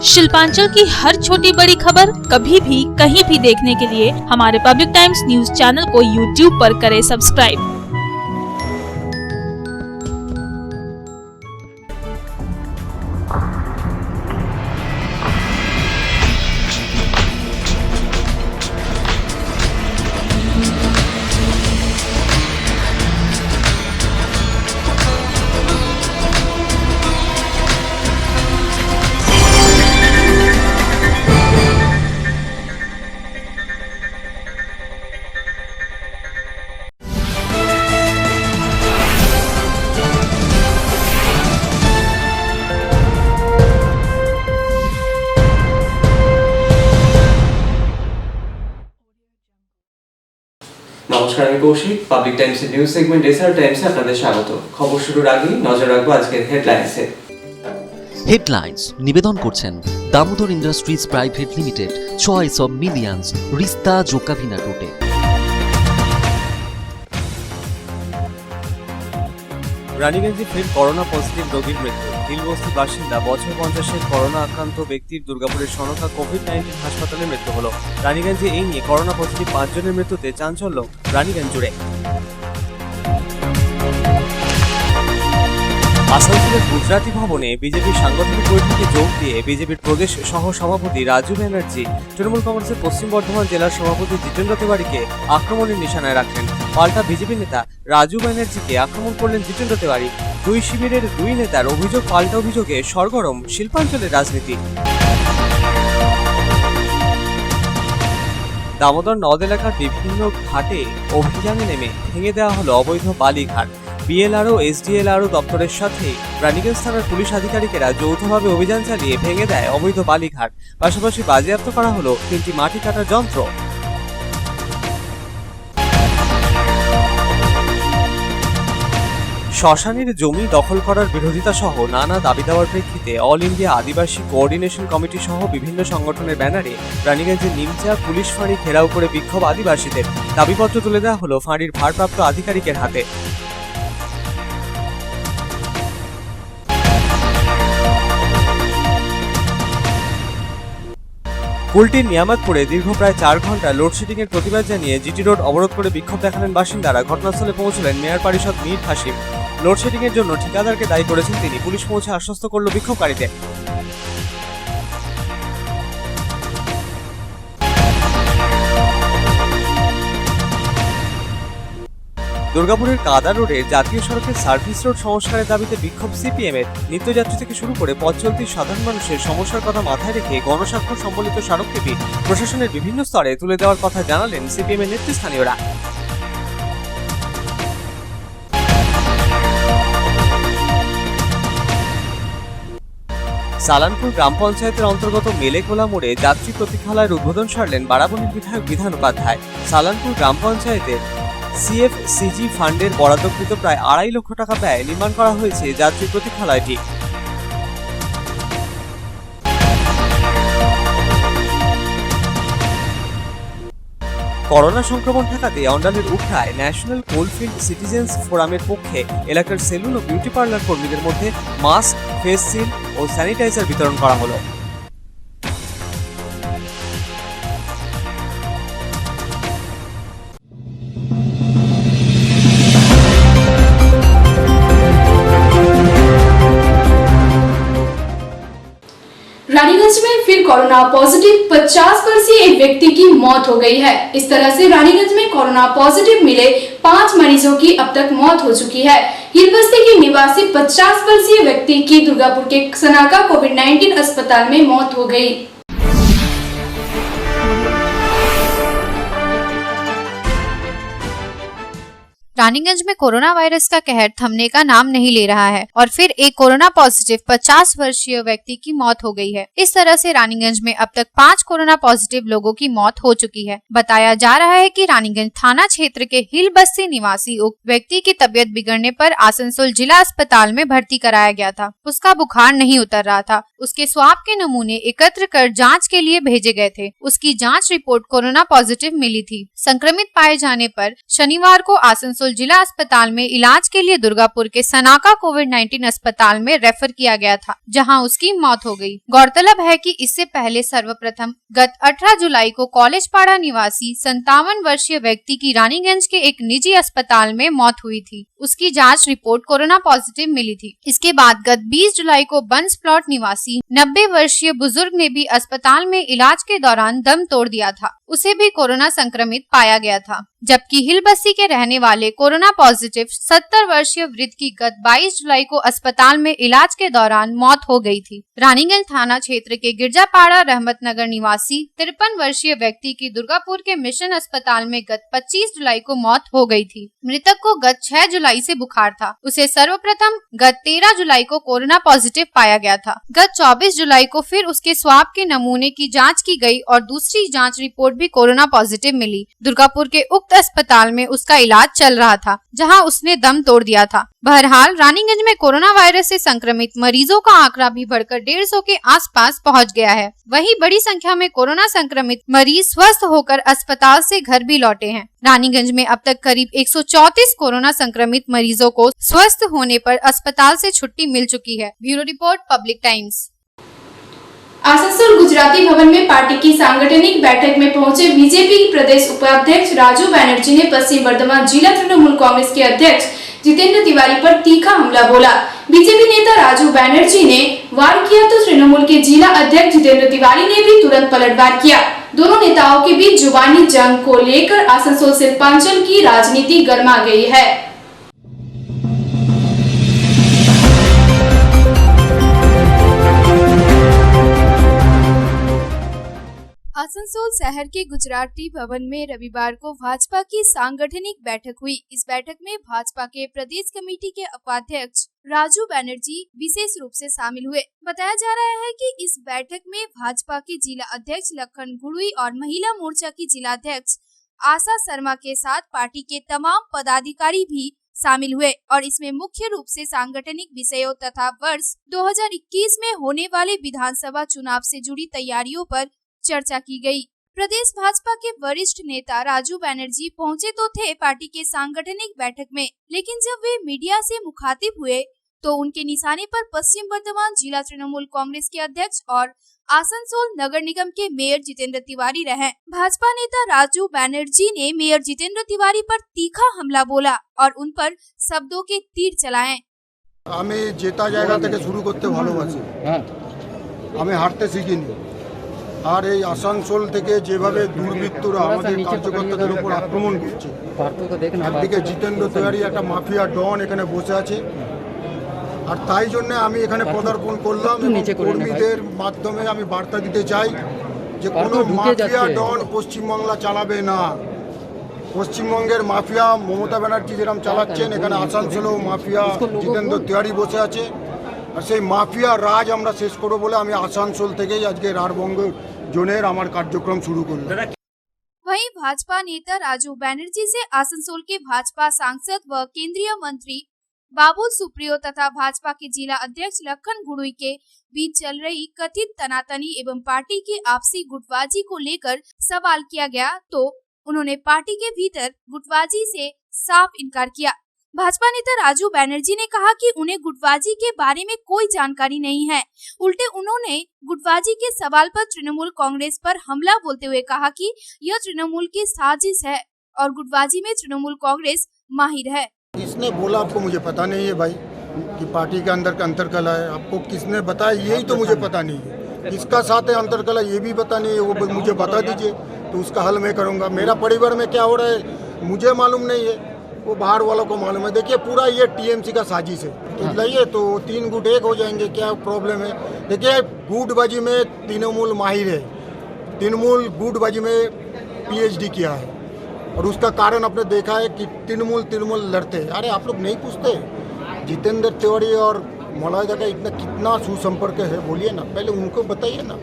शिल्पांचल की हर छोटी बड़ी खबर कभी भी कहीं भी देखने के लिए हमारे पब्लिक टाइम्स न्यूज चैनल को यूट्यूब पर करें सब्सक्राइब। নমস্কার, আমি কৌশিক। পাবলিক টাইমসের নিউজ সেগমেন্ট এসআর টাইমসে আপনাদের স্বাগত। খবর শুরুর আগে নজর রাখবো আজকের হেডলাইন্সে। হেডলাইন্স নিবেদন করছেন Damodar Industries Private Limited, choice of millions, রিস্তা জোকাভিনা রুটে। রানীগঞ্জে ফের করোনা পজিটিভ রোগীর মৃত্যু। হিলবস্তি বাসিন্দা বছর 50-এর করোনা আক্রান্ত ব্যক্তির দুর্গাপুরের সনকা কোভিড-19 হাসপাতালে মৃত্যু হলো। রানীগঞ্জে এই নিয়ে করোনা পজিটিভ 5 জনের মৃত্যুতে চাঞ্চল্য রানীগঞ্জ জুড়ে। আসানসোলের গুজরাটি ভবনে বিজেপির সাংগঠনিক বৈঠকে যোগ দিয়ে বিজেপির প্রদেশ সহ সভাপতি রাজু ব্যানার্জি তৃণমূল কংগ্রেসের পশ্চিম বর্ধমান জেলার সভাপতি জিতেন্দ্র তিওয়ারিকে আক্রমণের নিশানায় রাখলেন। পাল্টা বিজেপি নেতা রাজু ব্যানার্জিকে আক্রমণ করলেন জিতেন্দ্র তিওয়ারি। দুই শিবিরের দুই নেতার অভিযোগ পাল্টা অভিযোগে সরগরম শিল্পাঞ্চলের রাজনীতি। দামোদর নদ এলাকার বিভিন্ন ঘাটে অভিযানে নেমে ভেঙে দেওয়া হলো অবৈধ বালিঘাট। বিএলআরও এসডিএলআরও দপ্তরের সাথে রানীগঞ্জ থানার পুলিশ আধিকারিকেরা যৌথভাবে অভিযান চালিয়ে ভেঙে দেয় অবৈধ বালিঘাট। পাশাপাশি বাজেয়াপ্ত করা হলো 3টি মাটি কাটার যন্ত্র। শ্মশানের জমি দখল করার বিরোধিতা সহ নানা দাবি দেওয়ার প্রেক্ষিতে অল ইন্ডিয়া আদিবাসী কোঅর্ডিনেশন কমিটি সহ বিভিন্ন সংগঠনের ব্যানারে রানীগঞ্জের নিমচা পুলিশ ফাঁড়ি ঘেরাও করে বিক্ষোভ আদিবাসীদের। দাবিপত্র তুলে দেওয়া হলো ফাঁড়ির ভারপ্রাপ্ত আধিকারিকের হাতে। কুলটির নিয়ামতপুরে দীর্ঘ প্রায় 4 ঘন্টা লোডশেডিং এর প্রতিবাদ জানিয়ে জিটি রোড অবরোধ করে বিক্ষোভ দেখালেন বাসিন্দারা। ঘটনাস্থলে পৌঁছলেন মেয়র পরিষদ মীর হাসিম। লোডশেডিং এর জন্য ঠিকাদারকে দায়ী করেছেন তিনি। পুলিশ পৌঁছে আশ্বস্ত করল বিক্ষোভকারীদের। দুর্গাপুরের কাদা রোডের জাতীয় সড়কের সার্ভিস রোড সংস্কারের দাবিতে বিক্ষোভ সিপিএম এর। নিত্যযাত্রী থেকে শুরু করে পথ চলতি সাধারণ মানুষের সমস্যার কথা মাথায় রেখে গণস্বাক্ষর সম্বলিত স্মারকলিপি প্রশাসনের বিভিন্ন স্তরে তুলে দেওয়ার কথা জানালেন সিপিএম এর নেতৃস্থানীয়রা। সালানপুর গ্রাম পঞ্চায়েতের অন্তর্গত মেলেকোলা মোড়ে যাত্রী প্রতীক্ষালয়ের উদ্বোধন সারলেন বারাবণীর বিধায়ক বিধান উপাধ্যায়। সালানপুর গ্রাম পঞ্চায়েতের সিএফসিজি ফান্ডের বরাদ্দকৃত প্রায় 2.5 লক্ষ টাকা ব্যয়ে নির্মাণ করা হয়েছে যাত্রী প্রতীক্ষালয়টি। করোনা সংক্রমণ ঠেকাতে অন্ডালের উখড়ায় ন্যাশনাল কোলফিল্ড সিটিজেন্স ফোরামের পক্ষে এলাকার সেলুন ও বিউটি পার্লার কর্মীদের মধ্যে মাস্ক, ফেস শিল্ড ও স্যানিটাইজার বিতরণ করা হলো। रानीगंज में फिर कोरोना पॉजिटिव 50 वर्षीय एक व्यक्ति की मौत हो गई है। इस तरह से रानीगंज में कोरोना पॉजिटिव मिले 5 मरीजों की अब तक मौत हो चुकी है। हिलबस्ती के निवासी 50 वर्षीय व्यक्ति की दुर्गापुर के सनाका कोविड-19 अस्पताल में मौत हो गई। रानीगंज में कोरोना वायरस का कहर थमने का नाम नहीं ले रहा है और फिर एक कोरोना पॉजिटिव 50 वर्षीय व्यक्ति की मौत हो गई है। इस तरह से रानीगंज में अब तक 5 कोरोना पॉजिटिव लोगों की मौत हो चुकी है। बताया जा रहा है कि रानीगंज थाना क्षेत्र के हिल बस्ती निवासी उक्त व्यक्ति की तबीयत बिगड़ने पर आसनसोल जिला अस्पताल में भर्ती कराया गया था। उसका बुखार नहीं उतर रहा था। उसके स्वाब के नमूने एकत्र कर जांच के लिए भेजे गए थे। उसकी जांच रिपोर्ट कोरोना पॉजिटिव मिली थी। संक्रमित पाए जाने पर शनिवार को आसनसोल आसनसोल जिला अस्पताल में इलाज के लिए दुर्गापुर के सनाका कोविड-19 अस्पताल में रेफर किया गया था, जहां उसकी मौत हो गई। गौरतलब है कि इससे पहले सर्वप्रथम गत 18 जुलाई को कॉलेजपाड़ा निवासी 57 वर्षीय व्यक्ति की रानीगंज के एक निजी अस्पताल में मौत हुई थी। उसकी जांच रिपोर्ट कोरोना पॉजिटिव मिली थी। इसके बाद गत 20 जुलाई को बंस प्लॉट निवासी 90 वर्षीय बुजुर्ग ने भी अस्पताल में इलाज के दौरान दम तोड़ दिया था। उसे भी कोरोना संक्रमित पाया गया था, जबकि हिलबस्सी के रहने वाले कोरोना पॉजिटिव 70 वर्षीय वृद्ध की गत 22 जुलाई को अस्पताल में इलाज के दौरान मौत हो गई थी। रानीगंज थाना क्षेत्र के गिरजापाड़ा रहमतनगर निवासी 53 वर्षीय व्यक्ति की दुर्गापुर के मिशन अस्पताल में गत 25 जुलाई को मौत हो गई थी। मृतक को गत 6 जुलाई से बुखार था। उसे सर्वप्रथम गत 13 जुलाई को कोरोना पॉजिटिव पाया गया था। गत 24 जुलाई को फिर उसके स्वाब के नमूने की जाँच की गयी और दूसरी जाँच रिपोर्ट भी कोरोना पॉजिटिव मिली। दुर्गापुर के उक्त अस्पताल में उसका इलाज चल रहा था, जहां उसने दम तोड़ दिया था। बहरहाल रानीगंज में कोरोना वायरस से संक्रमित मरीजों का आंकड़ा भी बढ़कर 150 के आसपास पहुंच गया है। वहीं बड़ी संख्या में कोरोना संक्रमित मरीज स्वस्थ होकर अस्पताल से घर भी लौटे हैं। रानीगंज में अब तक करीब 134 कोरोना संक्रमित मरीजों को स्वस्थ होने पर अस्पताल से छुट्टी मिल चुकी है। Bureau report, public times. Asansol Gujarati भवन में पार्टी की सांगठनिक बैठक में पहुंचे बीजेपी प्रदेश उपाध्यक्ष राजू बनर्जी ने पश्चिम बर्धमान जिला तृणमूल कांग्रेस के अध्यक्ष जितेंद्र तिवारी पर तीखा हमला बोला। बीजेपी नेता राजू बनर्जी ने वार किया तो तृणमूल के जिला अध्यक्ष जितेंद्र तिवारी ने भी तुरंत पलटवार किया। दोनों नेताओं के बीच जुबानी जंग को लेकर आसनसोल शिल्पांचल की राजनीति गर्मा गई है। आसनसोल शहर के गुजराती भवन में रविवार को भाजपा की सांगठनिक बैठक हुई। इस बैठक में भाजपा के प्रदेश कमेटी के उपाध्यक्ष राजू बनर्जी विशेष रूप से शामिल हुए। बताया जा रहा है कि इस बैठक में भाजपा के जिला अध्यक्ष लखन गुड़ुई और महिला मोर्चा की जिला अध्यक्ष आशा शर्मा के साथ पार्टी के तमाम पदाधिकारी भी शामिल हुए और इसमें मुख्य रूप से सांगठनिक विषयों तथा वर्ष 2021 में होने वाले विधानसभा चुनाव से जुड़ी तैयारियों पर चर्चा की गई। प्रदेश भाजपा के वरिष्ठ नेता राजू बनर्जी पहुंचे तो थे पार्टी के सांगठनिक बैठक में, लेकिन जब वे मीडिया से मुखातिब हुए तो उनके निशाने पर पश्चिम बर्धमान जिला तृणमूल कांग्रेस के अध्यक्ष और आसनसोल नगर निगम के मेयर जितेंद्र तिवारी रहे। भाजपा नेता राजू बनर्जी ने मेयर जितेंद्र तिवारी पर तीखा हमला बोला और उन पर शब्दों के तीर चलाए। हमें जेता जाएगा থেকে শুরু করতে ভালোবাসি, আমি হারতে শিখিনি। আর এই আসানসোল থেকে যেভাবে দুর্বৃত্তরা আমাদের কার্যকর্তাদের উপর আক্রমণ করছে, একদিকে জিতেন্দ্র তিওয়ারি একটা মাফিয়া ডন এখানে বসে আছে, আর তাই জন্য আমি এখানে পদার্পণ করলাম এবং কর্মীদের মাধ্যমে আমি বার্তা দিতে চাই যে কোনো মাফিয়া ডন পশ্চিমবাংলা চালাবে না। পশ্চিমবঙ্গের মাফিয়া মমতা ব্যানার্জি যেরকম চালাচ্ছেন, এখানে আসানসোলেও মাফিয়া জিতেন্দ্র তিওয়ারি বসে আছে, আর সেই মাফিয়া রাজ আমরা শেষ করব বলে আমি আসানসোল থেকেই আজকে রাঢ়বঙ্গ জোনের আমার কার্যক্রম শুরু করলাম। वहीं भाजपा नेता राजू बनर्जी से आसनसोल के भाजपा सांसद व केंद्रीय मंत्री बाबुल सुप्रियो तथा भाजपा के जिला अध्यक्ष लखन गुड़ुई के बीच चल रही कथित तनातनी एवं पार्टी की आपसी गुटबाजी को लेकर सवाल किया गया तो उन्होंने पार्टी के भीतर गुटबाजी से साफ इनकार किया। भाजपा नेता राजू बनर्जी ने कहा कि उन्हें गुटबाजी के बारे में कोई जानकारी नहीं है। उल्टे उन्होंने गुटबाजी के सवाल पर तृणमूल कांग्रेस पर हमला बोलते हुए कहा कि यह तृणमूल की साजिश है और गुटबाजी में तृणमूल कांग्रेस माहिर है। किसने बोला आपको मुझे पता नहीं है भाई, कि पार्टी के अंदर का अंतरकला है, आपको किसने बताया यही तो मुझे पता नहीं है। किसका साथ है अंतरकला ये भी पता नहीं है, वो मुझे बता दीजिए तो उसका हल मैं करूँगा। मेरा परिवार में क्या हो रहा है मुझे मालूम नहीं है, वो बाहर वालों को मालूम है। देखिए पूरा ये टीएमसी का साजिश है, तो लाइए तो 3 गुट एक हो जाएंगे, क्या प्रॉब्लम है। देखिए गुटबाजी में तृणमूल माहिर है, तृणमूल गुटबाजी में पीएचडी किया है और उसका कारण आपने देखा है कि तृणमूल लड़ते हैं। अरे आप लोग नहीं पूछते जितेंद्र तिवारी और मौलाना का इतना कितना सुसंपर्क है, बोलिए ना, पहले उनको बताइए ना।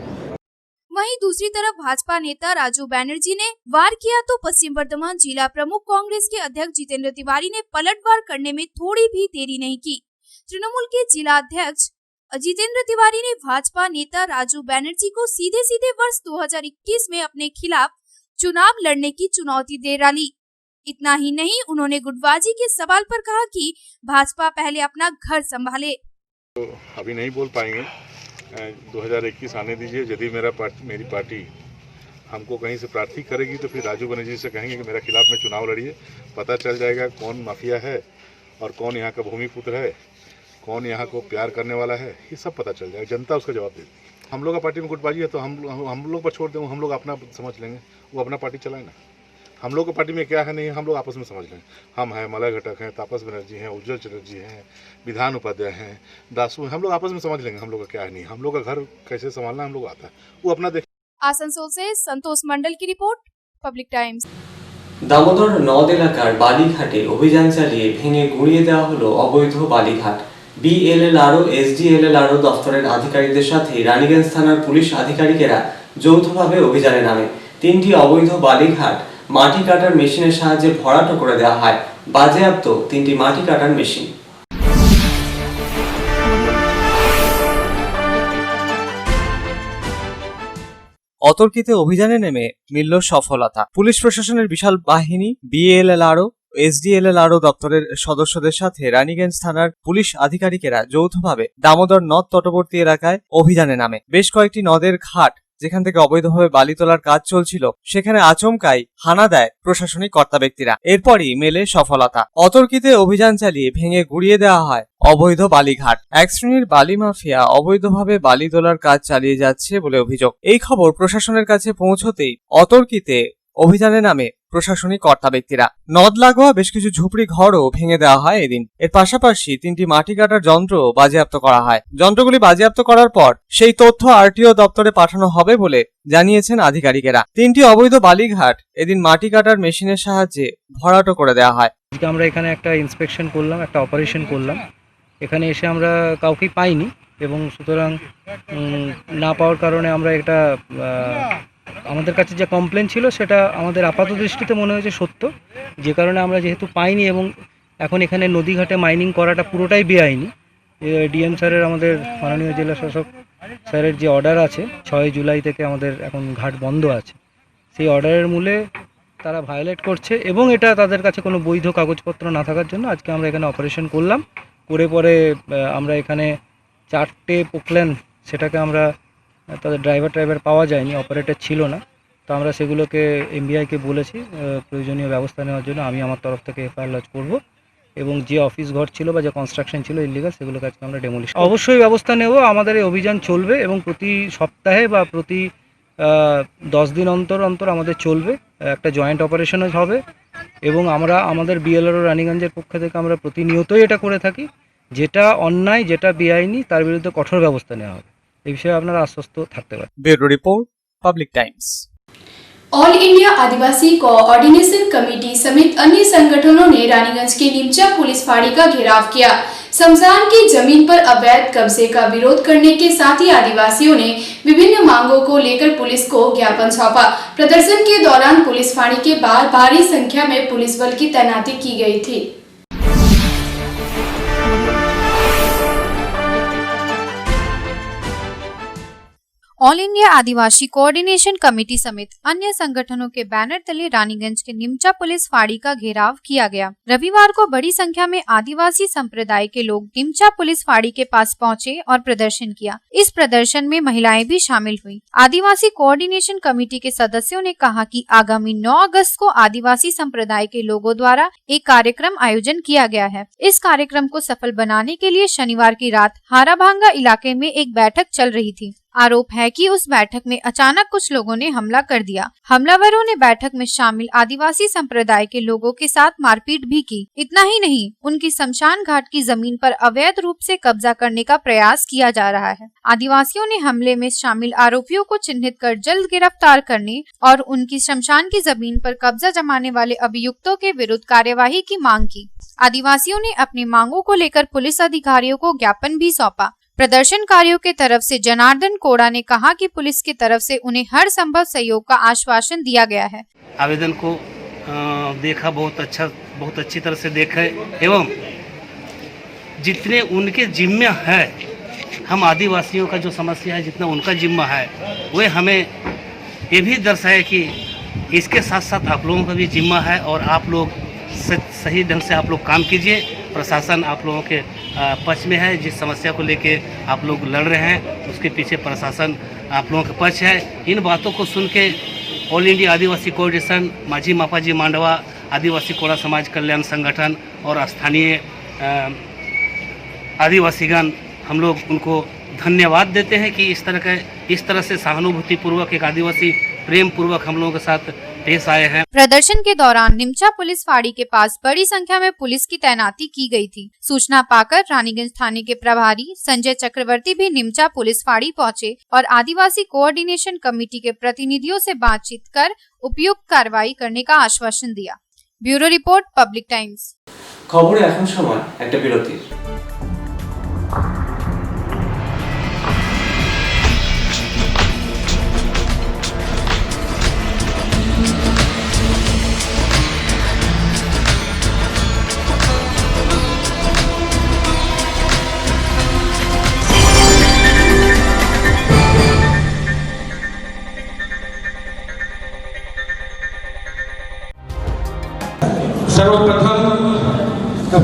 वहीं दूसरी तरफ भाजपा नेता राजू बनर्जी ने वार किया तो पश्चिम बर्धमान जिला प्रमुख कांग्रेस के अध्यक्ष जितेंद्र तिवारी ने पलटवार करने में थोड़ी भी देरी नहीं की। तृणमूल के जिला अध्यक्ष जितेंद्र तिवारी ने भाजपा नेता राजू बनर्जी को सीधे सीधे वर्ष 2021 में अपने खिलाफ चुनाव लड़ने की चुनौती दे डाली। इतना ही नहीं, उन्होंने गुटबाजी के सवाल पर कहा कि भाजपा पहले अपना घर संभाले। अभी नहीं बोल पाएंगे, 2021 आने दीजिए। यदि मेरी पार्टी हमको कहीं से प्रार्थी करेगी तो फिर राजू बनर्जी से कहेंगे कि मेरे खिलाफ में चुनाव लड़िए। पता चल जाएगा कौन माफिया है और कौन यहाँ का भूमिपुत्र है, कौन यहाँ को प्यार करने वाला है, ये सब पता चल जाएगा। जनता उसका जवाब देगी। हम लोग का पार्टी में गुटबाजी है तो हम लोग पर छोड़ दें, हम लोग अपना समझ लेंगे, वो अपना पार्टी चलाए ना। हम लोग का पार्टी में क्या है नहीं, हम लोग आपस में समझ लेंगे। हम हैं, मलय घटक हैं, तापस बनर्जी हैं, उज्जवल चटर्जी हैं, विधान उपाध्याय हैं, दासू हैं, हम लोग आपस में समझ लेंगे हम लोग का क्या है नहीं। हम लोग का घर कैसे संभालना हम लोग आता है, वो अपना देख। आसनसोल से संतोष मंडल की रिपोर्ट, पब्लिक टाइम्स। দামোদর নদ এলাকার বালিঘাটে অভিযান চালিয়ে ভেঙে গুঁড়িয়ে দেওয়া হলো অবৈধ বালিঘাট। বিএলএলআরও এসডিএলএলআরও দফতরের আধিকারিকদের সাথে রানীগঞ্জ থানার পুলিশ আধিকারিকেরা যৌথভাবে অভিযানে নামে। 3টি অবৈধ বালিঘাট মাটি কাটার মেশিনের সাহায্যে ভরাট করে দেওয়া হয়। বাজেয়াপ্ত 3টি মাটি কাটার মেশিন। অতর্কিতে অভিযানে নেমে মিলল সফলতা। পুলিশ প্রশাসনের বিশাল বাহিনী বিএলএলআরও এসডিএলএলআরও দপ্তরের সদস্যদের সাথে রানীগঞ্জ থানার পুলিশ আধিকারিকেরা যৌথভাবে দামোদর নদ তটবর্তী এলাকায় অভিযানে নামে। বেশ কয়েকটি নদের ঘাট যেখান থেকে অবৈধভাবে বালি তোলার কাজ চলছিল সেখানে আচমকাই হানা দেয় প্রশাসনিক কর্তা ব্যক্তিরা। এরপরই মেলে সফলতা। অতর্কিতে অভিযান চালিয়ে ভেঙে গুঁড়িয়ে দেওয়া হয় অবৈধ বালিঘাট। এক শ্রেণীর বালি মাফিয়া অবৈধভাবে বালি তোলার কাজ চালিয়ে যাচ্ছে বলে অভিযোগ। এই খবর প্রশাসনের কাছে পৌঁছতেই অতর্কিতে অভিযানে নামে প্রশাসনিক কর্তা ব্যক্তিরা। নদ লাগোয়া বেশ কিছু ঝুপড়ি ঘরও ভেঙে দেওয়া হয় এদিন। এর পাশাপাশি 3টি মাটি কাটার যন্ত্র বাজেয়াপ্ত করা হয়। যন্ত্রগুলি বাজেয়াপ্ত করার পর সেই তথ্য আরটিও দপ্তরে পাঠানো হবে বলে জানিয়েছেন আধিকারিকেরা। 3টি অবৈধ বালিঘাট এদিন মাটি কাটার মেশিনের সাহায্যে ভরাট করে দেওয়া হয়। আজকে আমরা এখানে একটা ইন্সপেকশন করলাম, একটা অপারেশন করলাম। এখানে এসে আমরা কাউকেই পাইনি এবং সুতরাং না পাওয়ার কারণে আমরা এটা আমাদের কাছে যে কমপ্লেন ছিল সেটা আমাদের আপাত দৃষ্টিতে মনে হয়েছে সত্য, যে কারণে আমরা যেহেতু পাইনি এবং এখন এখানে নদীঘাটে মাইনিং করাটা পুরোটাই বেআইনি। ডিএম স্যারের, আমাদের মাননীয় জেলা শাসক স্যারের যে অর্ডার আছে 6 জুলাই থেকে আমাদের এখন ঘাট বন্ধ আছে, সেই অর্ডারের মূলে তারা ভায়োলেট করছে এবং এটা তাদের কাছে কোনো বৈধ কাগজপত্র না থাকার জন্য আজকে আমরা এখানে অপারেশন করলাম। করে পরে আমরা এখানে 4টে পোকল্যান, সেটাকে আমরা তাদের ড্রাইভার পাওয়া যায়নি, অপারেটর ছিল না, তো আমরা সেগুলোকে এমবিআইকে বলেছি প্রয়োজনীয় ব্যবস্থা নেওয়ার জন্য। আমি আমার তরফ থেকে এফআইআর লজ করব এবং যে অফিস ঘর ছিল বা যে কনস্ট্রাকশন ছিল ইলিগাল, সেগুলোকে আজকে আমরা ডেমোলিশ অবশ্যই ব্যবস্থা নেব। আমাদের এই অভিযান চলবে এবং প্রতি সপ্তাহে বা প্রতি 10 দিন অন্তর অন্তর আমাদের চলবে। একটা জয়েন্ট অপারেশনও হবে এবং আমরা আমাদের বিএলআরও রানীগঞ্জের পক্ষ থেকে আমরা প্রতিনিয়তই এটা করে থাকি। যেটা অন্যায়, যেটা বেআইনি, তার বিরুদ্ধে কঠোর ব্যবস্থা নেওয়া হবে। এই বিষয়ে আপনারা আশ্বস্ত থাকতে পারেন। Bureau report, Public Times. All India Adivasi coordination committee समेत अन्य संगठनों ने रानीगंज के निमचा पुलिस फाड़ी का घेराव किया। शमशान की जमीन पर अवैध कब्जे का विरोध करने के साथ ही आदिवासियों ने विभिन्न मांगों को लेकर पुलिस को ज्ञापन सौंपा। प्रदर्शन के दौरान पुलिस फाड़ी के बाहर भारी संख्या में पुलिस बल की तैनाती की गई थी। All India Adivasi coordination committee समेत अन्य संगठनों के बैनर तले रानीगंज के निमचा पुलिस फाड़ी का घेराव किया गया। रविवार को बड़ी संख्या में आदिवासी संप्रदाय के लोग निमचा पुलिस फाड़ी के पास पहुंचे और प्रदर्शन किया। इस प्रदर्शन में महिलाएं भी शामिल हुई। आदिवासी कोऑर्डिनेशन कमेटी के सदस्यों ने कहा कि आगामी 9 अगस्त को आदिवासी संप्रदाय के लोगों द्वारा एक कार्यक्रम आयोजन किया गया है। इस कार्यक्रम को सफल बनाने के लिए शनिवार की रात हाराभांगा इलाके में एक बैठक चल रही थी। आरोप है कि उस बैठक में अचानक कुछ लोगों ने हमला कर दिया। हमलावरों ने बैठक में शामिल आदिवासी संप्रदाय के लोगों के साथ मारपीट भी की। इतना ही नहीं, उनकी शमशान घाट की जमीन पर अवैध रूप से कब्जा करने का प्रयास किया जा रहा है। आदिवासियों ने हमले में शामिल आरोपियों को चिन्हित कर जल्द गिरफ्तार करने और उनकी शमशान की जमीन पर कब्जा जमाने वाले अभियुक्तों के विरुद्ध कार्यवाही की मांग की। आदिवासियों ने अपनी मांगों को लेकर पुलिस अधिकारियों को ज्ञापन भी सौंपा। प्रदर्शनकारियों के तरफ से जनार्दन कोड़ा ने कहा कि पुलिस की तरफ से उन्हें हर संभव सहयोग का आश्वासन दिया गया है। आवेदन को देखा, बहुत अच्छी तरह से देखा एवं जितने उनके जिम्मे है, हम आदिवासियों का जो समस्या है जितना उनका जिम्मा है, वे हमें ये भी दर्शाए कि इसके साथ साथ आप लोगों का भी जिम्मा है और आप लोग सही ढंग से आप लोग काम कीजिए। प्रशासन आप लोगों के पक्ष में है। जिस समस्या को लेके आप लोग लड़ रहे हैं उसके पीछे प्रशासन आप लोगों के पक्ष है। इन बातों को सुन के ऑल इंडिया आदिवासी कोऑर्डिनेशन, माझी मापाजी मांडवा आदिवासी कोड़ा समाज कल्याण संगठन और स्थानीय आदिवासीगण हम लोग उनको धन्यवाद देते हैं कि इस तरह से सहानुभूतिपूर्वक एक आदिवासी प्रेम पूर्वक हम लोगों के साथ पेश आए हैं। प्रदर्शन के दौरान निमचा पुलिस फाड़ी के पास बड़ी संख्या में पुलिस की तैनाती की गई थी। सूचना पाकर रानीगंज थाने के प्रभारी संजय चक्रवर्ती भी निमचा पुलिस फाड़ी पहुंचे और आदिवासी कोऑर्डिनेशन कमेटी के प्रतिनिधियों से बातचीत कर उपयुक्त कार्रवाई करने का आश्वासन दिया। Bureau report, public times. খবরে এখন সময় একটা বিরতির। सर्वप्रथम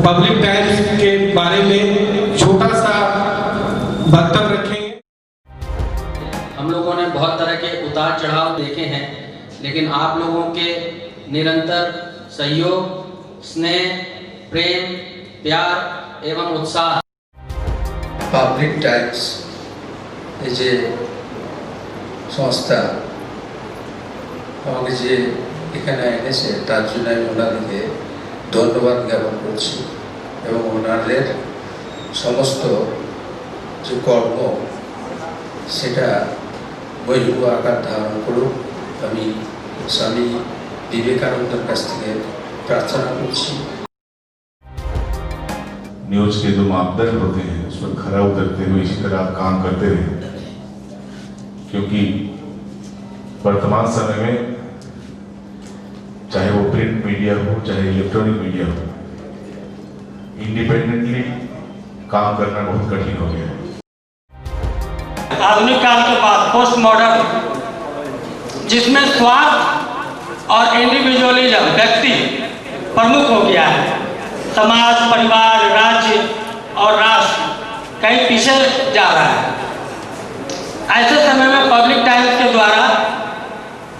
पब्लिक टाइम्स के बारे में छोटा सा वक्तव्य रखेंगे। हम लोगों ने बहुत तरह के उतार चढ़ाव देखे हैं, लेकिन आप लोगों के निरंतर सहयोग, स्नेह, प्रेम, प्यार एवं उत्साह पब्लिक टाइम्स যে সংস্থা আমাকে যে এখানে এনেছে তার জন্য আমি ওনাদেরকে ধন্যবাদ জ্ঞাপন করছি এবং ওনাদের সমস্ত যে কর্ম সেটা বৈভব আকার ধারণ করুক আমি স্বামী বিবেকানন্দের কাছ থেকে প্রার্থনা করছি। न्यूज के जो मापदंड होते हैं उस पर खरा उतरते हुए इसी तरह आप काम करते रहे, क्योंकि वर्तमान समय में चाहे वो प्रिंट मीडिया हो चाहे इलेक्ट्रॉनिक मीडिया हो, इंडिपेंडेंटली काम करना बहुत कठिन हो गया है। आधुनिक काल के बाद पोस्ट मॉडर्न, जिसमें स्वार्थ और इंडिविजुअलिज्म व्यक्ति प्रमुख हो गया है, समाज, परिवार, राज्य और राष्ट्र कहीं पीछे जा रहा है। ऐसे समय में पब्लिक टाइम्स के द्वारा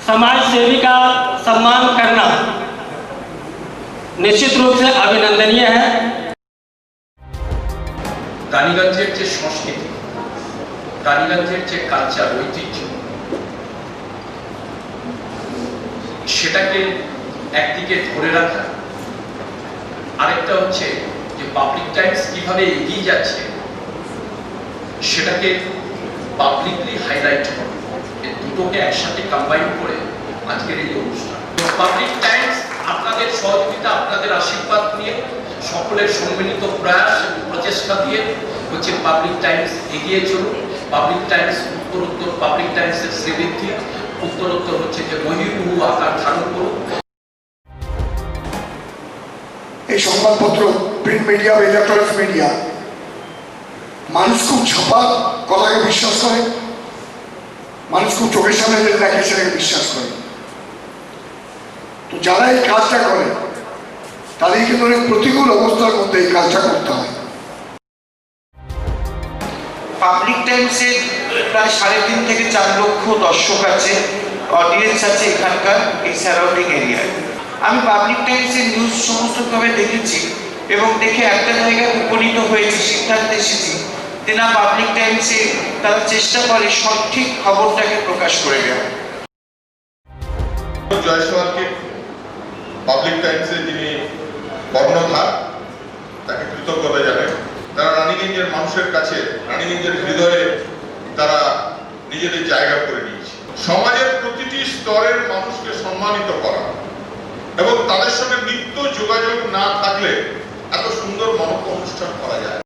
समाज सेवी का सम्मान करना निश्चित रूप से अभिनंदनीय है। রানীগঞ্জের যে সংস্কৃতি, রানীগঞ্জের যে কালচার, ঐতিহ্য, সেটাকে একদিকে ধরে রাখা, আরেকটা হচ্ছে যে পাবলিক টাইমস কিভাবে এগিয়ে যাচ্ছে সেটাকে পাবলিকলি হাইলাইট করা, এই দুটোকে একসাথে কম্বাইন করে আজকের এই অনুষ্ঠান। পাবলিক টাইমস আপনাদের সহযোগিতা, আপনাদের আশীর্বাদ নিয়ে, সকলের সম্মিলিত প্রয়াস প্রচেষ্টা দিয়ে হচ্ছে পাবলিক টাইমস এগিয়ে চলুন। পাবলিক টাইমস উত্তরোত্তর, পাবলিক টাইমসের শ্রীবৃদ্ধি উত্তরোত্তর হচ্ছে যে মহিরুহ আকার ধারণ করুন। এই সংবাদপত্র, প্রিন্ট মিডিয়া বা ইলেকট্রনিক মিডিয়া, মানুষ খুব ছাপা কথাকে বিশ্বাস করে, মানুষ খুব চোখের সামনে যেটা দেখে সেটাকে বিশ্বাস করে। তো যারা এই কাজটা করে তাদের কিন্তু অনেক প্রতিকূল অবস্থার মধ্যে এই কাজটা করতে হয়। পাবলিক টাইমসে প্রায় 3.5 থেকে 4 লক্ষ দর্শক আছে, অডিয়েন্স আছে এখানকার এই সারাউন্ডিং এরিয়ায়। আমি পাবলিক টাইমসের নিউজ সমস্তভাবে দেখেছি এবং দেখে একটা জায়গায় উপনীত হয়েছি, সিদ্ধান্তে এসেছি যে না, পাবলিক টাইমসে তারা চেষ্টা করে সঠিক খবরটাকে প্রকাশ করে দেওয়া। জয়সওয়ালকে পাবলিক টাইমসে যিনি কর্ণধার, তাকে কৃতজ্ঞতা জানাই। তারা রানীগঞ্জের মানুষের কাছে, রানীগঞ্জের হৃদয়ে তারা নিজেদের জায়গা করে নিয়েছে। সমাজের প্রতিটি স্তরের মানুষকে সম্মানিত করা এবং তাদের সঙ্গে নিত্য যোগাযোগ না থাকলে এত সুন্দর মনজ্ঞ অনুষ্ঠান করা যায়।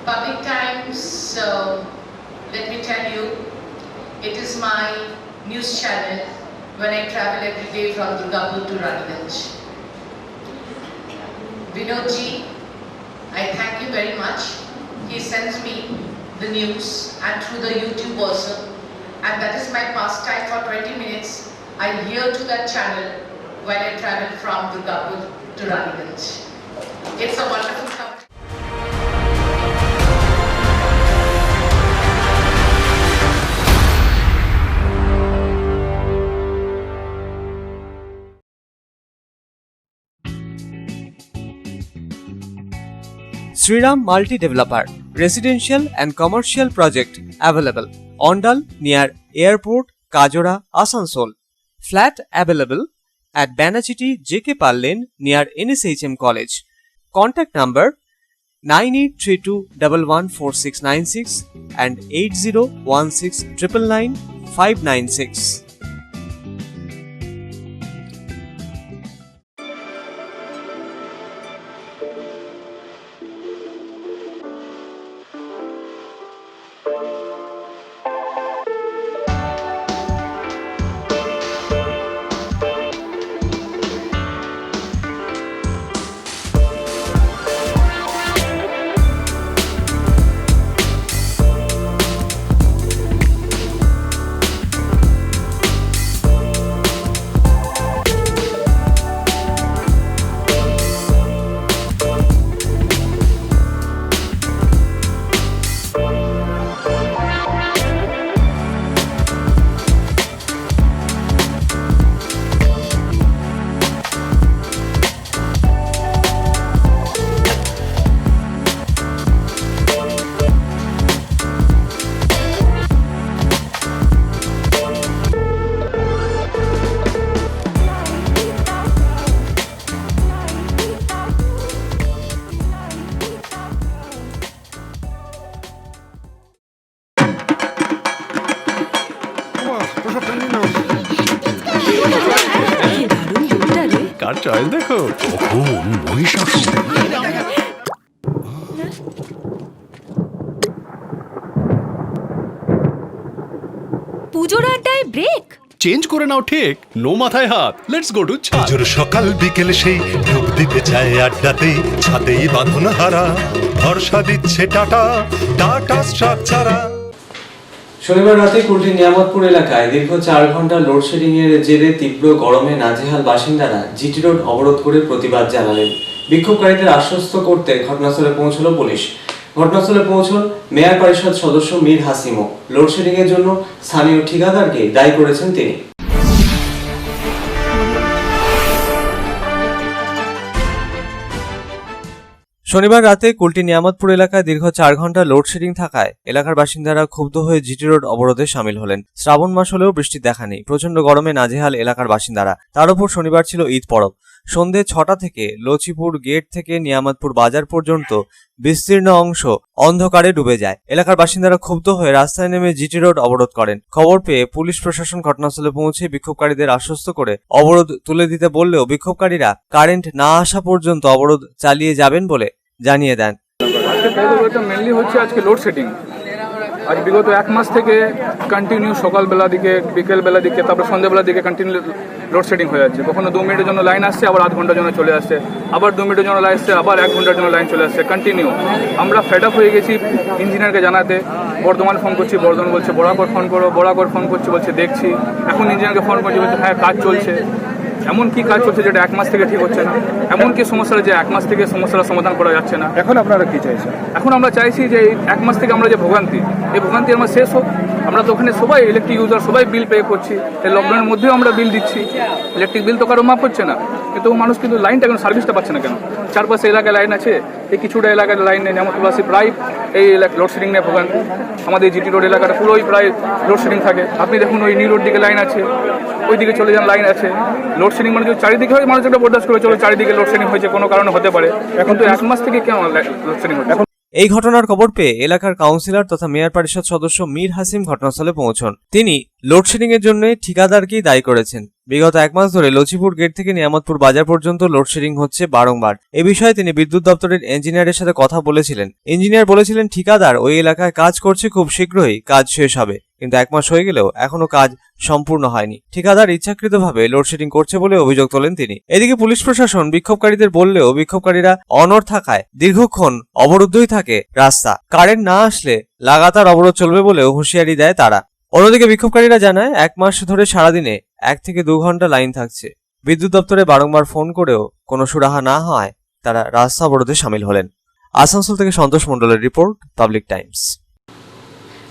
Public Times, let me tell you, it is my news channel when I travel every day from Durgapur to Raniganj. Vinod ji, I thank you very much. He sends me the news and through the YouTube also, and that is my pastime for 20 minutes. I hear to that channel while I travel from Durgapur to Raniganj. It's a wonderful company. Sriram Multi Developer, residential and commercial project available. Ondal near Airport, Kajora, Asansol. Flat available at Banachiti JK Pal Lane near NSHM College. Contact number 9832114696 and 8016999596. Car choice দেখো, তখন মহিষাসুর। পুজোর আড্ডায় break change করে নাও ঠিক, no মাথায় হাত, let's go to ছাদ। পুজোর সকাল বিকেল সেই ডুব দিতে চায় আড্ডাতে, ছাদেই বাঁধন হারা ভরসা দিচ্ছে টাটা, টাটা স্ট্রাকচারা। শনিবার রাতে কুলটি নিয়ামতপুর এলাকায় দীর্ঘ 4 ঘন্টা লোডশেডিং এর জেরে তীব্র গরমে নাজেহাল বাসিন্দারা জিটি রোড অবরোধ করে প্রতিবাদ জানালেন। বিক্ষোভকারীদের আশ্বস্ত করতে ঘটনাস্থলে পৌঁছল পুলিশ। ঘটনাস্থলে পৌঁছল মেয়র পরিষদ সদস্য মীর হাসিমও। লোডশেডিং এর জন্য স্থানীয় ঠিকাদারকে দায়ী করেছেন তিনি। শনিবার রাতে কুলটি নিয়ামতপুর এলাকায় দীর্ঘ 4 ঘন্টা লোডশেডিং থাকায় এলাকার বাসিন্দারা ক্ষুব্ধ হয়ে জিটি রোড অবরোধে সামিল হলেন। শ্রাবণ মাস হলেও বৃষ্টির দেখা নেই, প্রচন্ড গরমে নাজেহাল এলাকার বাসিন্দারা। তার উপর শনিবার ছিল ঈদ পরব। সন্ধে 6টা থেকে লচিপুর গেট থেকে নিয়ামতপুর বাজার পর্যন্ত বিস্তীর্ণ অংশ অন্ধকারে ডুবে যায়। এলাকার বাসিন্দারা ক্ষুব্ধ হয়ে রাস্তায় নেমে জিটি রোড অবরোধ করেন। খবর পেয়ে পুলিশ প্রশাসন ঘটনাস্থলে পৌঁছে বিক্ষোভকারীদের আশ্বস্ত করে অবরোধ তুলে দিতে বললেও বিক্ষোভকারীরা কারেন্ট না আসা পর্যন্ত অবরোধ চালিয়ে যাবেন বলে জানিয়ে দেন। মেনলি হচ্ছে আজকে লোডশেডিং। আজ বিগত 1 মাস থেকে কন্টিনিউ সকালবেলা দিকে, বিকেলবেলা দিকে, তারপর সন্ধ্যাবেলার দিকে কন্টিনিউ লোডশেডিং হয়ে যাচ্ছে। কখনো 2 মিনিটের জন্য লাইন আসছে, আবার আধ ঘন্টার জন্য চলে আসছে, আবার 2 মিনিটের জন্য লাইন আসছে, আবার 1 ঘন্টার জন্য লাইন চলে আসছে কন্টিনিউ। আমরা ফেড আপ হয়ে গেছি ইঞ্জিনিয়ারকে জানাতে। বর্ধমান ফোন করছি, বর্ধমান বলছে বরাকর ফোন করো, বরাকর ফোন করছি বলছে দেখছি। এখন ইঞ্জিনিয়ারকে ফোন করছি বলছে হ্যাঁ কাজ চলছে। এমন কি কাজ চলছে যেটা 1 মাস থেকে ঠিক হচ্ছে না? এমন কি সমস্যা যে 1 মাস থেকে সমস্যার সমাধান করা যাচ্ছে না? এখন আপনারা কি চাইছেন? এখন আমরা চাইছি যে 1 মাস থেকে আমরা যে ভোগান্তি, এই ভোগান্তি আমরা শেষ হোক। আমরা তো ওখানে সবাই ইলেকট্রিক ইউজার, সবাই বিল পে করছি। এই লকডাউনের মধ্যেও আমরা বিল দিচ্ছি, ইলেকট্রিক বিল তো কারো মাফ হচ্ছে না। কিন্তু মানুষ কিন্তু লাইনটা কেন, সার্ভিসটা পাচ্ছে না কেন? চারপাশে এলাকায় লাইন আছে, এই কিছুটা এলাকায় লাইন নেই। নিয়ামতপুরবাসী প্রায় এই লোডশেডিং নিয়ে ভোগান্তি। আমাদের জিটি রোড এলাকাটা পুরোই প্রায় লোডশেডিং থাকে। আপনি দেখুন ওই নিউ রোড দিকে লাইন আছে, ওই দিকে চলে যান লাইন আছে। লোডশেডিং মানে চারিদিকে হয়, মানুষ একটা বরদাস্ত করে চলো চারিদিকে লোডশেডিং হয়েছে, কোনো কারণে হতে পারে। এখন তো 1 মাস থেকে কেমন লোডশেডিং হচ্ছে? এই ঘটনার খবর পেয়ে এলাকার কাউন্সিলর তথা মেয়র পরিষদ সদস্য মীর হাসিম ঘটনাস্থলে পৌঁছন। তিনি লোডশেডিং এর জন্য ঠিকাদারকেই দায়ী করেছেন। বিগত 1 মাস ধরে লচিপুর গেট থেকে নিয়ামতপুর বাজার পর্যন্ত লোডশেডিং হচ্ছে বারংবার। এ বিষয়ে তিনি বিদ্যুৎ দপ্তরের ইঞ্জিনিয়ারের সাথে কথা বলেছিলেন। ইঞ্জিনিয়ার বলেছিলেন ঠিকাদার ওই এলাকায় কাজ করছে, খুব শীঘ্রই কাজ শেষ হবে। কিন্তু 1 মাস হয়ে গেলেও এখনো কাজ সম্পূর্ণ হয়নি। ঠিকাদার ইচ্ছাকৃতভাবে লোডশেডিং করছে বলে অভিযোগ তোলেন তিনি। এদিকে পুলিশ প্রশাসন বিক্ষোভকারীদের বললেও বিক্ষোভকারীরা অনড় থাকায় দীর্ঘক্ষণ অবরুদ্ধই থাকে রাস্তা। কারেন্ট না আসলে লাগাতার অবরোধ চলবে বলেও হুঁশিয়ারি দেয় তারা। অন্যদিকে বিক্ষোভকারীরা জানায় 1 মাস ধরে সারাদিনে 1 থেকে 2 ঘন্টা লাইন থাকছে। বিদ্যুৎ দপ্তরে বারংবার ফোন করেও কোনো সুরাহা না হওয়ায় তারা রাস্তা অবরোধে শামিল হলেন। আসানসোল থেকে সন্তোষ মণ্ডলের রিপোর্ট, পাবলিক টাইমস।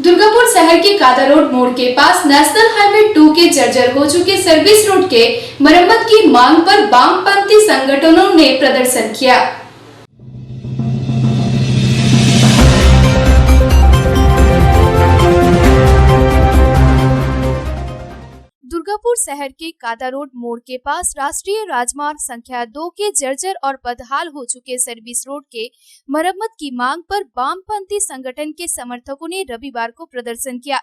दुर्गापुर शहर के कादा रोड मोड़ के पास नेशनल हाईवे 2 के जर्जर हो चुके सर्विस रोड के मरम्मत की मांग पर वामपंथी संगठनों ने प्रदर्शन किया। दुर्गापुर शहर के कादा रोड मोड़ के पास राष्ट्रीय राजमार्ग संख्या 2 के जर्जर और बदहाल हो चुके सर्विस रोड के मरम्मत की मांग पर वामपंथी संगठन के समर्थकों ने रविवार को प्रदर्शन किया।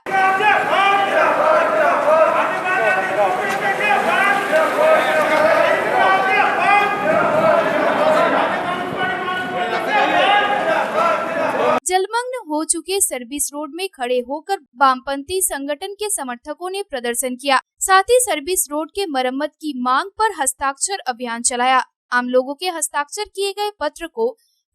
जलमग्न हो चुके सर्विस रोड में खड़े होकर वामपंथी संगठन के समर्थकों ने प्रदर्शन किया। साथ ही सर्विस रोड के मरम्मत की मांग पर हस्ताक्षर अभियान चलाया। आम लोगों के हस्ताक्षर किए गए पत्र को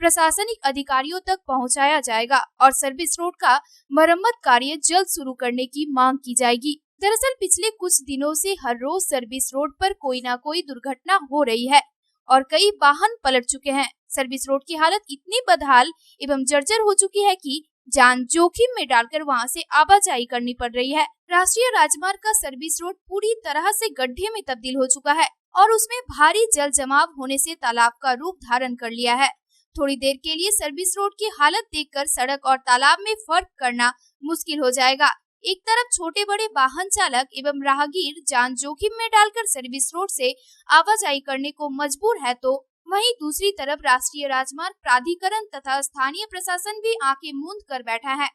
प्रशासनिक अधिकारियों तक पहुंचाया जाएगा और सर्विस रोड का मरम्मत कार्य जल्द शुरू करने की मांग की जाएगी। दरअसल पिछले कुछ दिनों से हर रोज सर्विस रोड पर कोई न कोई दुर्घटना हो रही है और कई वाहन पलट चुके हैं। सर्विस रोड की हालत इतनी बदहाल एवं जर्जर हो चुकी है कि जान जोखिम में डालकर वहां से आवाजाही करनी पड़ रही है। राष्ट्रीय राजमार्ग का सर्विस रोड पूरी तरह से गड्ढे में तब्दील हो चुका है और उसमें भारी जल जमाव होने से तालाब का रूप धारण कर लिया है। थोड़ी देर के लिए सर्विस रोड की हालत देखकर सड़क और तालाब में फर्क करना मुश्किल हो जाएगा। एक तरफ छोटे बड़े वाहन चालक एवं राहगीर जान जोखिम में डालकर सर्विस रोड से आवाजाही करने को मजबूर है, तो वहीं दूसरी तरफ राष्ट्रीय राजमार्ग प्राधिकरण तथा स्थानीय प्रशासन भी आंखें मूंद कर बैठा है।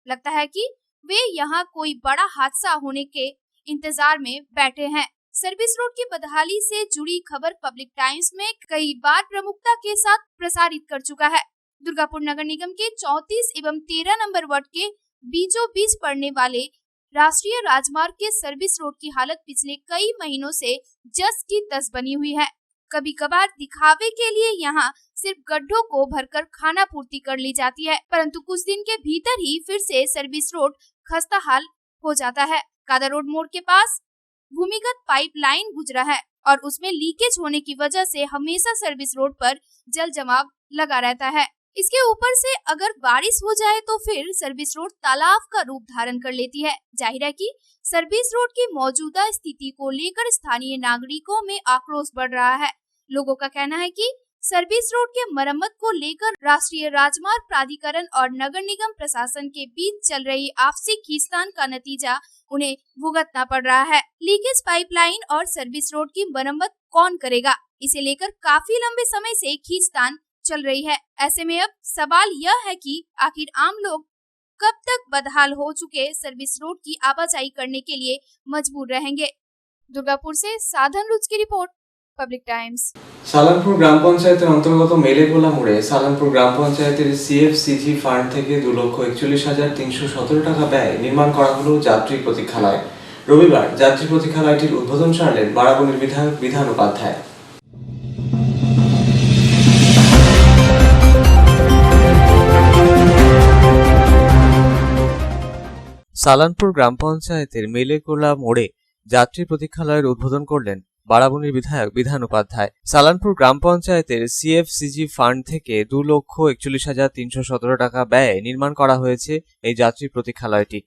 लगता है कि वे यहाँ कोई बड़ा हादसा होने के इंतजार में बैठे हैं। सर्विस रोड की बदहाली से जुड़ी खबर पब्लिक टाइम्स में कई बार प्रमुखता के साथ प्रसारित कर चुका है। दुर्गापुर नगर निगम के 34 एवं 13 नंबर वार्ड के बीचों बीच पड़ने वाले राष्ट्रीय राजमार्ग के सर्विस रोड की हालत पिछले कई महीनों से जस की तस बनी हुई है। कभी कभार दिखावे के लिए यहाँ सिर्फ गड्ढों को भरकर खाना पूर्ति कर ली जाती है, परंतु कुछ दिन के भीतर ही फिर से सर्विस रोड खस्ताहाल हो जाता है। कादा रोड मोड़ के पास भूमिगत पाइप लाइन गुजरा है और उसमें लीकेज होने की वजह से हमेशा सर्विस रोड पर जल जमाव लगा रहता है। इसके ऊपर से अगर बारिश हो जाए तो फिर सर्विस रोड तालाब का रूप धारण कर लेती है। जाहिर है कि सर्विस रोड की मौजूदा स्थिति को लेकर स्थानीय नागरिकों में आक्रोश बढ़ रहा है। लोगों का कहना है कि सर्विस रोड के मरम्मत को लेकर राष्ट्रीय राजमार्ग प्राधिकरण और नगर निगम प्रशासन के बीच चल रही आपसी खींचतान का नतीजा उन्हें भुगतना पड़ रहा है। लीकेज पाइपलाइन और सर्विस रोड की मरम्मत कौन करेगा, इसे लेकर काफी लंबे समय से खींचतान चल रही है। ऐसे में अब सवाल यह है कि आखिर आम लोग कब तक बदहाल हो चुके सर्विस रोड की आवाजाही करने के लिए मजबूर रहेंगे। दुर्गापुर से साधन रुच की रिपोर्ट, पब्लिक टाइम्स। সালানপুর গ্রাম পঞ্চায়েতের অন্তর্গত মেলেগোলা মোড়ে সালানপুর গ্রাম পঞ্চায়েতের সিএফসিজি ফান্ড থেকে 2,41,317 টাকা ব্যয় নির্মাণ করা হলো যাত্রী প্রতীক্ষালয়। রবিবার যাত্রী প্রতীক্ষালয়টির উদ্বোধন সারলেন বারাবণীর বিধায়ক বিধান উপাধ্যায়। সালানপুর গ্রাম পঞ্চায়েতের মেলেগোলা মোড়ে যাত্রী প্রতীক্ষালয়ের উদ্বোধন করলেন বারাবণীর বিধায়ক বিধান উপাধ্যায়। সালানপুর গ্রাম পঞ্চায়েতের সিএফসিজি ফান্ড থেকে 2,41,317 টাকা ব্যয়ে নির্মাণ করা হয়েছে এই যাত্রী প্রতীক্ষালয়টি।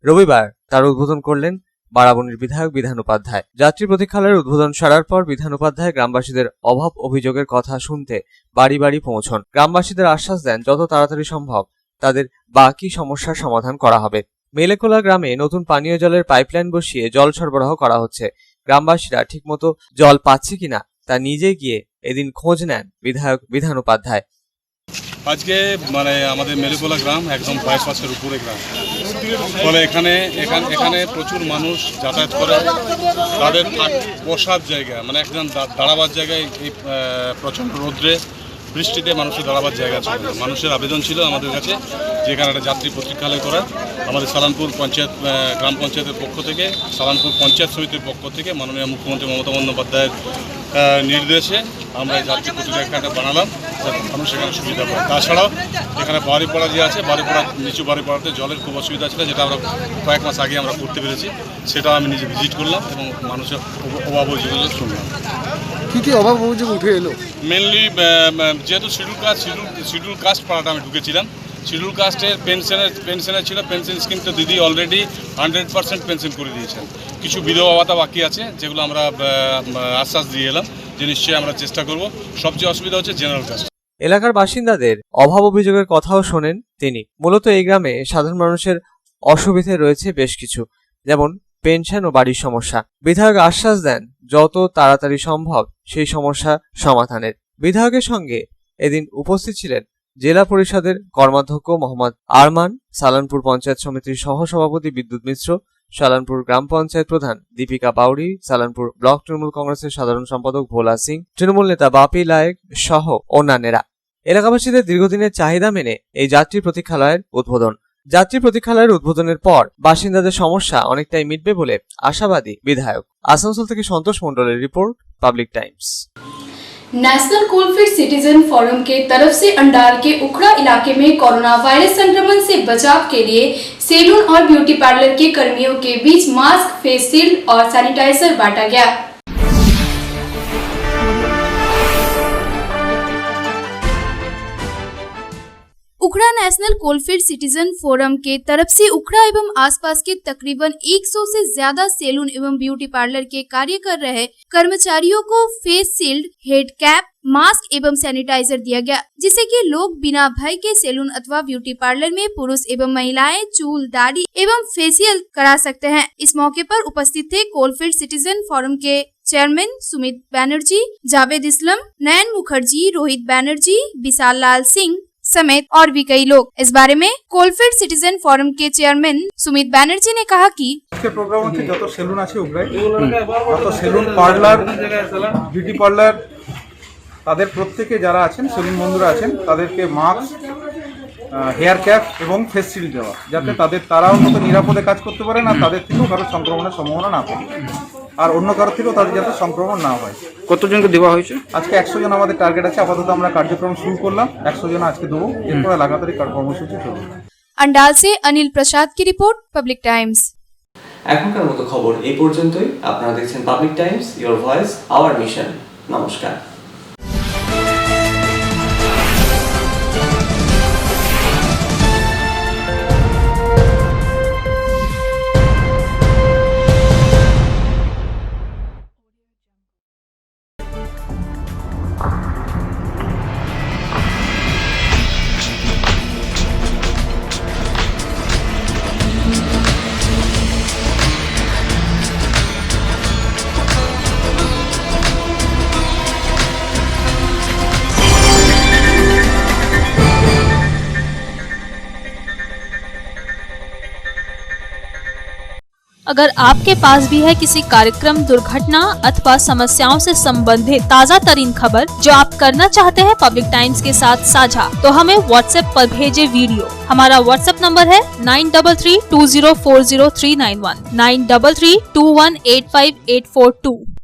রবিবার তার উদ্বোধন করলেন বারাবণীর বিধায়ক বিধান উপাধ্যায়। যাত্রী প্রতীক্ষালয়ের উদ্বোধন সারার পর বিধান উপাধ্যায় গ্রামবাসীদের অভাব অভিযোগের কথা শুনতে বাড়ি বাড়ি পৌঁছন। গ্রামবাসীদের আশ্বাস দেন যত তাড়াতাড়ি সম্ভব তাদের বাকি সমস্যার সমাধান করা হবে। মেলেগোলা গ্রামে নতুন পানীয় জলের পাইপলাইন বসিয়ে জল সরবরাহ করা হচ্ছে। গ্রামবাসীরা ঠিকমতো জল পাচ্ছে কিনা তা নিজে গিয়ে এদিন খোঁজ নেন বিধায়ক বিধান উপাধ্যায়। আজকে মানে আমাদের মেলেগোলা গ্রাম একদম বাইপাসের উপরে গ্রাম, ফলে এখানে প্রচুর মানুষ যাতায়াত করে। তাদের বসার জায়গা মানে একজন দাঁড়াবার জায়গায় এই প্রচণ্ড রৌদ্রে বৃষ্টিতে মানুষের দাঁড়াবার জায়গা ছিল না। মানুষের আবেদন ছিল আমাদের কাছে যেখানে একটা যাত্রী প্রতীক্ষালয় করা। আমাদের সালানপুর পঞ্চায়েত গ্রাম পঞ্চায়েতের পক্ষ থেকে, সালানপুর পঞ্চায়েত সমিতির পক্ষ থেকে মাননীয় মুখ্যমন্ত্রী মমতা বন্দ্যোপাধ্যায়ের নির্দেশে আমরা এই যাত্রী প্রতীক্ষালয়টা বানালাম মানুষ এখানে সুবিধা পায়। তাছাড়াও এখানে বাড়িপাড়া যে আছে, বাড়িপাড়া নিচু বাড়িপাড়াতে জলের খুব অসুবিধা ছিল, যেটা আমরা কয়েক মাস আগে আমরা করতে পেরেছি। সেটা আমি নিজে ভিজিট করলাম এবং মানুষের অভাব অভিযোগ শুনলাম। কী কী অভাব অভিযোগ উঠে এলো? মেনলি যেহেতু শিডিউল কাস্ট পাড়াটা আমি ঢুকেছিলাম, শিডিউল কাস্টের পেনশনের ছিল, পেনশন স্কিম তো দিদি অলরেডি 100% পেনশন করে দিয়েছেন। কিছু বিধবা ভাতা বাকি আছে, যেগুলো আমরা আশ্বাস দিয়ে এলাম যে নিশ্চয়ই আমরা চেষ্টা করব। সবচেয়ে অসুবিধা হচ্ছে জেনারেল কাস্ট। এলাকার বাসিন্দাদের অভাব অভিযোগের কথাও শোনেন তিনি। মূলত এই গ্রামে সাধারণ মানুষের অসুবিধে রয়েছে বেশ কিছু, যেমন পেনশন ও বাড়ির সমস্যা। বিধায়ক আশ্বাস দেন যত তাড়াতাড়ি সম্ভব সেই সমস্যা সমাধানের। বিধায়কের সঙ্গে এদিন উপস্থিত ছিলেন জেলা পরিষদের কর্মাধ্যক্ষ মোহাম্মদ আরমান, সালানপুর পঞ্চায়েত সমিতির সহসভাপতি বিদ্যুৎ মিশ্র, সালানপুর গ্রাম পঞ্চায়েত প্রধান দীপিকা বাউরি, সালানপুর ব্লক তৃণমূল কংগ্রেসের সাধারণ সম্পাদক ভোলা সিং, তৃণমূল নেতা বাপি লায়েক সহ অন্যান্যরা। এলাকাবাসীদের দীর্ঘদিনের চাহিদা মেনে এই যাত্রী প্রতীক্ষালয়ের উদ্বোধন। যাত্রী প্রতীক্ষালয়ের উদ্বোধনের পর বাসিন্দাদের সমস্যা অনেকটাই মিটবে বলে আশাবাদী বিধায়ক। আসানসোল থেকে সন্তোষ মণ্ডলের report, Public Times. National coalfield citizen forum के तरफ से अंडाल के उखड़ा इलाके में कोरोना वायरस संक्रमण से बचाव के लिए सैलून और ब्यूटी पार्लर के कर्मियों के बीच मास्क, फेस शील्ड और सैनिटाइजर बांटा गया। उखड़ा नेशनल कोलफील्ड सिटीजन फोरम के तरफ से उखड़ा एवं आसपास के तकरीबन 100 से ज्यादा सैलून एवं ब्यूटी पार्लर के कार्य कर रहे कर्मचारियों को face shield, head cap, mask एवं सैनिटाइजर दिया गया, जिससे कि लोग बिना भय के सैलून अथवा ब्यूटी पार्लर में पुरुष एवं महिलाएं चूल, दाढ़ी एवं फेशियल करा सकते हैं। इस मौके पर उपस्थित थे कोलफील्ड सिटीजन फोरम के चेयरमैन सुमित बैनर्जी, जावेद इस्लाम, नयन मुखर्जी, रोहित बैनर्जी, विशाल लाल सिंह समेत और भी कई लोग। इस बारे में कोलफील्ड सिटीजन फोरम के चेयरमैन सुमित बैनर्जी ने कहा कि প্রোগ্রাম হচ্ছে যত সেলুন আছে উগড়ায়, যত সেলুন পার্লার, বিউটি পার্লার, তাদের প্রত্যেকে যারা আছেন সেলুন বন্ধুরা আছেন, তাদেরকে মাস্ক, হেয়ার ক্যাপ এবং ফেস শিল্ড দেওয়া, যাতে তারাও মতো নিরাপদে কাজ করতে পারে না, তাদের থেকেও কারো সংক্রমণের সম্ভাবনা না থাকে, আর অন্য কারো থেকেও তাদের যাতে সংক্রমণ না হয়। কতজনকে দেওয়া হয়েছে? আজকে 100 জন আমাদের টার্গেট আছে। আপাতত আমরা কার্যক্রম শুরু করলাম, 100 জন আজকে দেবো, এরপরে লাগাতারই কর্মসূচি চলবে। अंडाल से अनिल प्रसाद की रिपोर्ट, पब्लिक टाइम्स। এখনকার মতো খবর এই পর্যন্তই। আপনারা দেখছেন public Times, your voice hour mission. নমস্কার। अगर आपके पास भी है किसी कार्यक्रम, दुर्घटना अथवा समस्याओं से संबंधित ताज़ा तरीन खबर जो आप करना चाहते हैं पब्लिक टाइम्स के साथ साझा, तो हमें व्हाट्सएप पर भेजे वीडियो। हमारा व्हाट्सएप नंबर है 9332040391, 9332185842।